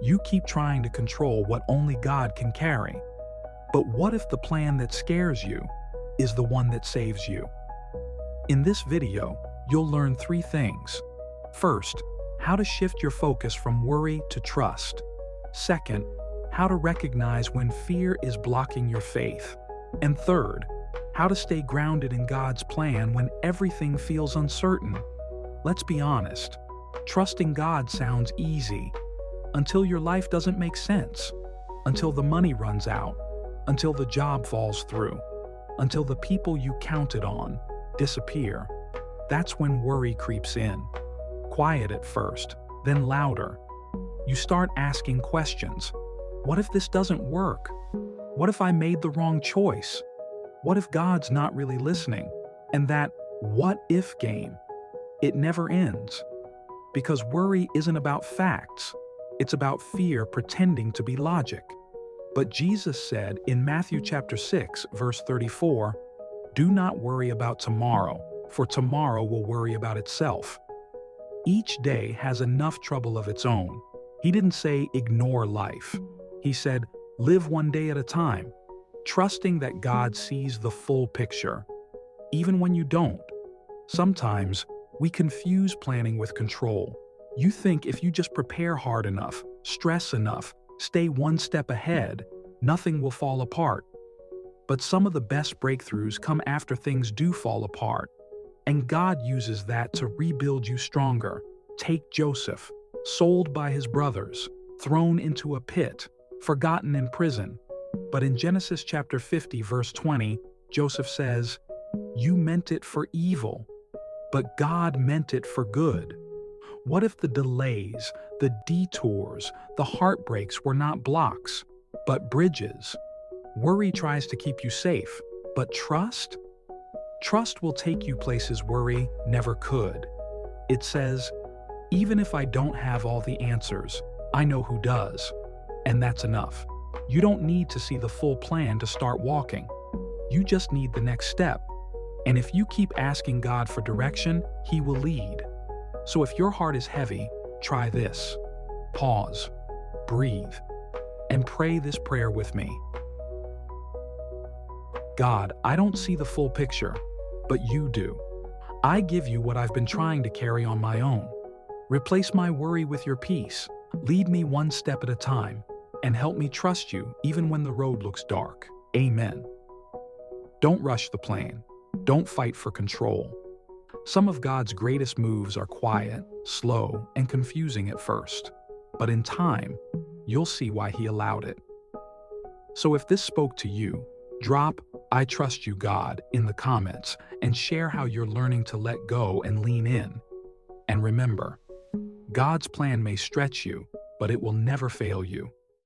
You keep trying to control what only God can carry. But what if the plan that scares you is the one that saves you? In this video, you'll learn 3 things. First, how to shift your focus from worry to trust. Second, how to recognize when fear is blocking your faith. And third, how to stay grounded in God's plan when everything feels uncertain. Let's be honest, trusting God sounds easy until your life doesn't make sense, until the money runs out, until the job falls through, until the people you counted on disappear. That's when worry creeps in. Quiet at first, then louder. You start asking questions. What if this doesn't work? What if I made the wrong choice? What if God's not really listening? And that what if game, it never ends. Because worry isn't about facts. It's about fear pretending to be logic. But Jesus said in Matthew chapter 6, verse 34, "Do not worry about tomorrow, for tomorrow will worry about itself." Each day has enough trouble of its own. He didn't say ignore life. He said live one day at a time, trusting that God sees the full picture, even when you don't. Sometimes we confuse planning with control. You think if you just prepare hard enough, stress enough, stay one step ahead, nothing will fall apart. But some of the best breakthroughs come after things do fall apart. And God uses that to rebuild you stronger. Take Joseph, sold by his brothers, thrown into a pit, forgotten in prison. But in Genesis chapter 50, verse 20, Joseph says, "You meant it for evil, but God meant it for good." What if the delays, the detours, the heartbreaks were not blocks, but bridges? Worry tries to keep you safe, but trust? Trust will take you places worry never could. It says, even if I don't have all the answers, I know who does. And that's enough. You don't need to see the full plan to start walking. You just need the next step. And if you keep asking God for direction, He will lead. So if your heart is heavy, try this. Pause, breathe, and pray this prayer with me. God, I don't see the full picture, but you do. I give you what I've been trying to carry on my own. Replace my worry with your peace. Lead me one step at a time, and help me trust you even when the road looks dark. Amen. Don't rush the plan. Don't fight for control. Some of God's greatest moves are quiet, slow, and confusing at first. But in time, you'll see why He allowed it. So if this spoke to you, drop "I trust you, God" in the comments and share how you're learning to let go and lean in. And remember, God's plan may stretch you, but it will never fail you.